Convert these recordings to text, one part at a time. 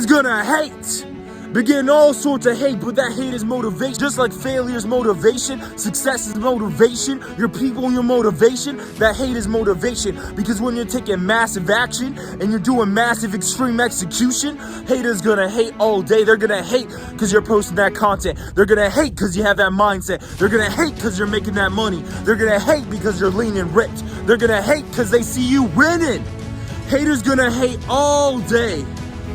Haters gonna hate. Begin all sorts of hate, but that hate is motivation. Just like failure is motivation, success is motivation, your people and your motivation, that hate is motivation. Because when you're taking massive action and you're doing massive extreme execution, haters gonna hate all day. They're gonna hate because you're posting that content. They're gonna hate because you have that mindset. They're gonna hate because you're making that money. They're gonna hate because you're lean and ripped. They're gonna hate because they see you winning. Haters gonna hate all day.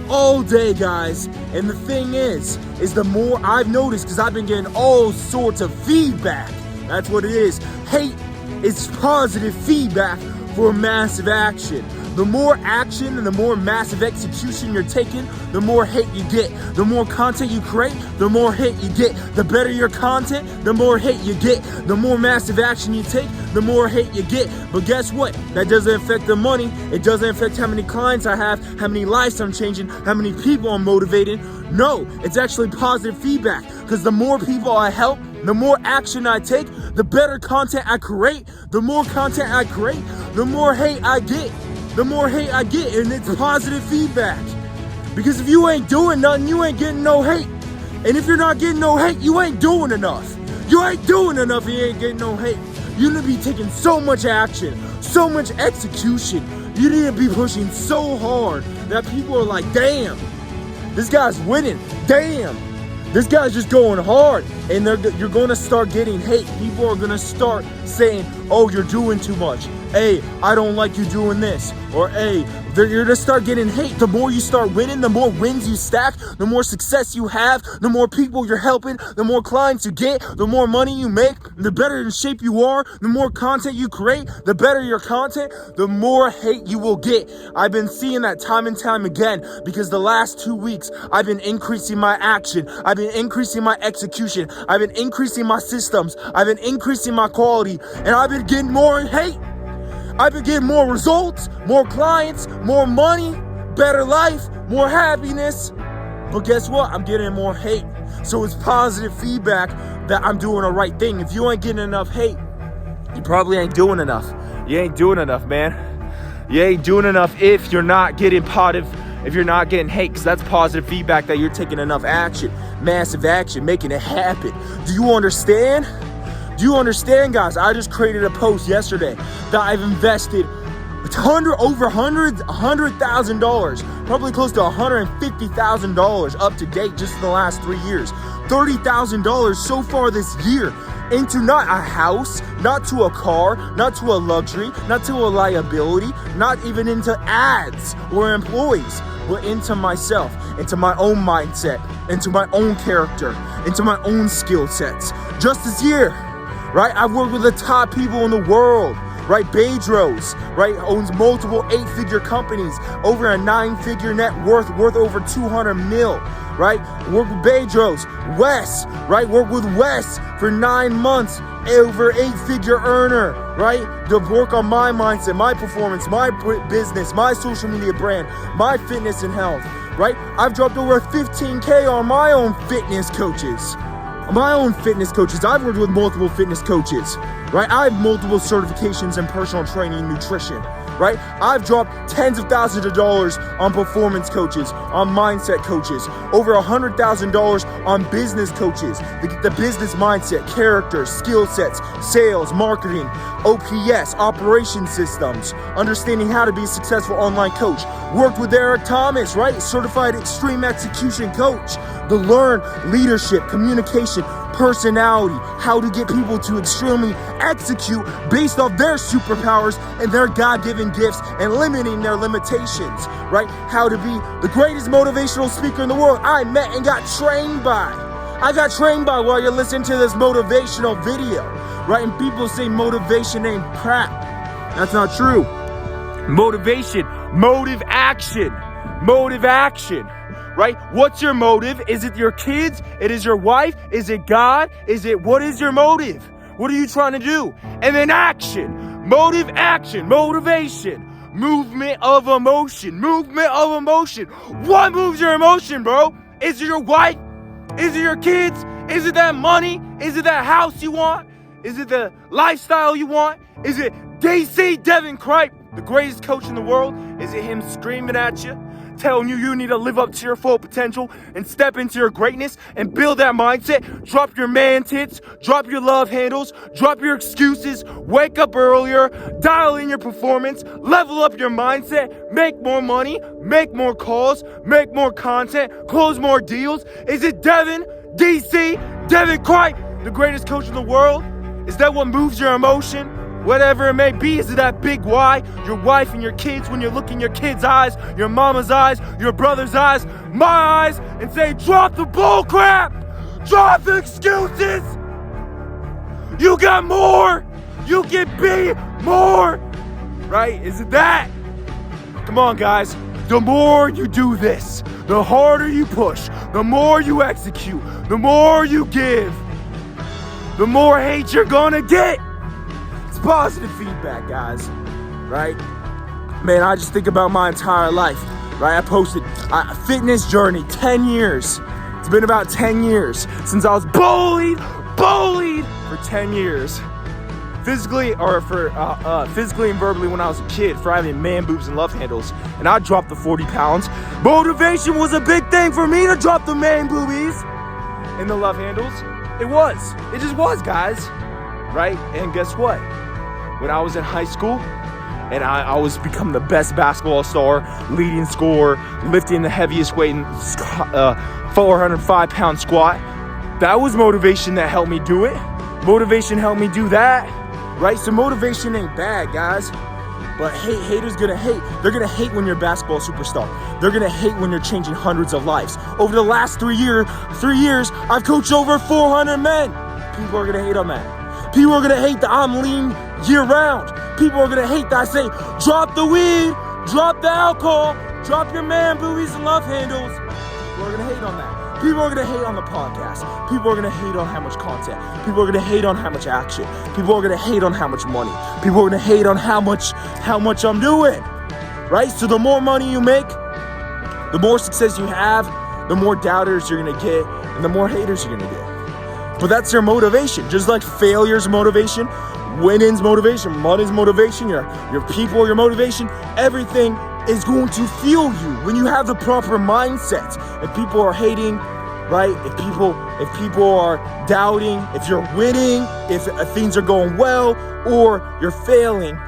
All day, guys. And the thing is the more I've noticed, because I've been getting all sorts of feedback. That's what it is. Hate is positive feedback for massive action. The more action and the more massive execution you're taking, the more hate you get. The more content you create, the more hate you get. The better your content, the more hate you get. The more massive action you take, the more hate you get. But guess what? That doesn't affect the money. It doesn't affect how many clients I have, how many lives I'm changing, how many people I'm motivating. No, it's actually positive feedback, because the more people I help, the more action I take, the better content I create. The more content I create, the more hate I get. The more hate I get, and it's positive feedback. Because if you ain't doing nothing, you ain't getting no hate. And if you're not getting no hate, you ain't doing enough. You ain't doing enough if you ain't getting no hate. You need to be taking so much action, so much execution. You need to be pushing so hard that people are like, damn, this guy's winning. Damn, this guy's just going hard. And you're going to start getting hate. People are going to start saying, oh, you're doing too much. Hey, I don't like you doing this. Or hey, you're going to start getting hate. The more you start winning, the more wins you stack, the more success you have, the more people you're helping, the more clients you get, the more money you make, the better in shape you are, the more content you create, the better your content, the more hate you will get. I've been seeing that time and time again, because the last 2 weeks, I've been increasing my action. I've been increasing my execution. I've been increasing my systems. I've been increasing my quality, and I've been getting more hate. I've been getting more results, more clients, more money, better life, more happiness. But guess what? I'm getting more hate. So it's positive feedback that I'm doing the right thing. If you ain't getting enough hate, you probably ain't doing enough. You ain't doing enough, man. You ain't doing enough if you're not getting if you're not getting hate, because that's positive feedback that you're taking enough action, massive action, making it happen. Do you understand? Do you understand, guys? I just created a post yesterday that I've invested over $100,000, probably close to $150,000 up to date just in the last 3 years. $30,000 so far this year into not a house, not to a car, not to a luxury, not to a liability, not even into ads or employees, but into myself, into my own mindset, into my own character, into my own skill sets. Just this year, right? I've worked with the top people in the world, right? Bedros, right? Owns multiple 8-figure companies, over a 9-figure net worth over 200 mil, right? Work with Bedros. Wes, right? Work with Wes for 9 months, over 8-figure earner, right? To work on my mindset, my performance, my business, my social media brand, my fitness and health, right? I've dropped over 15K on my own fitness coaches. I've worked with multiple fitness coaches, right? I have multiple certifications in personal training and nutrition, right? I've dropped tens of thousands of dollars on performance coaches, on mindset coaches, over $100,000 on business coaches, the business mindset, character, skill sets, sales, marketing, OPS, operation systems, understanding how to be a successful online coach. Worked with Eric Thomas, right? Certified extreme execution coach. To learn leadership, communication, personality, how to get people to extremely execute based off their superpowers and their God-given gifts and limiting their limitations, right? How to be the greatest motivational speaker in the world I met and got trained by. I got trained by while you're listening to this motivational video, right? And people say motivation ain't crap. That's not true. Motivation, motive action, right? What's your motive? Is it your kids? It is your wife? Is it God? What is your motive? What are you trying to do? And then action, motive, action, motivation, movement of emotion. What moves your emotion, bro? Is it your wife? Is it your kids? Is it that money? Is it that house you want? Is it the lifestyle you want? Is it Deven Cripe, the greatest coach in the world? Is it him screaming at you, telling you need to live up to your full potential and step into your greatness and build that mindset. Drop your man tits, drop your love handles, drop your excuses, wake up earlier, dial in your performance, level up your mindset, make more money, make more calls, make more content, close more deals. Is it Deven, DC, Deven Cripe, the greatest coach in the world? Is that what moves your emotion? Whatever it may be, is it that big why? Your wife and your kids, when you look in your kids' eyes, your mama's eyes, your brother's eyes, my eyes, and say, drop the bull crap! Drop the excuses! You got more! You can be more! Right? Is it that? Come on, guys. The more you do this, the harder you push, the more you execute, the more you give, the more hate you're gonna get. It's positive feedback, guys, right? Man, I just think about my entire life, right? I posted a fitness journey, 10 years. It's been about 10 years since I was bullied for 10 years. Physically and verbally when I was a kid for having man boobs and love handles. And I dropped the 40 pounds. Motivation was a big thing for me to drop the man boobies and the love handles. It just was, guys, right? And guess what? When I was in high school and I was becoming the best basketball star, leading scorer, lifting the heaviest weight in 405-pound squat, that was motivation that helped me do it. Motivation helped me do that, right? So motivation ain't bad, guys. But haters gonna hate. They're gonna hate when you're a basketball superstar. They're gonna hate when you're changing hundreds of lives. Over the last 3 years, I've coached over 400 men. People are gonna hate on that. People are gonna hate that I'm lean year round. People are gonna hate that I say, drop the weed, drop the alcohol, drop your man boobies and love handles. People are gonna hate on that. People are gonna hate on the podcast. People are gonna hate on how much content. People are gonna hate on how much action. People are gonna hate on how much money. People are gonna hate on how much I'm doing. Right? So the more money you make, the more success you have, the more doubters you're gonna get, and the more haters you're gonna get. But that's your motivation. Just like failure's motivation, winning's motivation, money's motivation, your people are your motivation. Everything is going to fuel you when you have the proper mindset. If people are hating, right? If people are doubting, if you're winning, if things are going well or you're failing,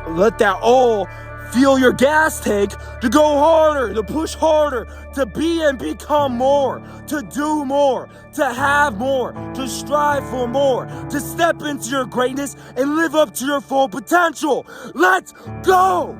let that all fuel your gas tank to go harder, to push harder, to be and become more, to do more, to have more, to strive for more, to step into your greatness and live up to your full potential. Let's go!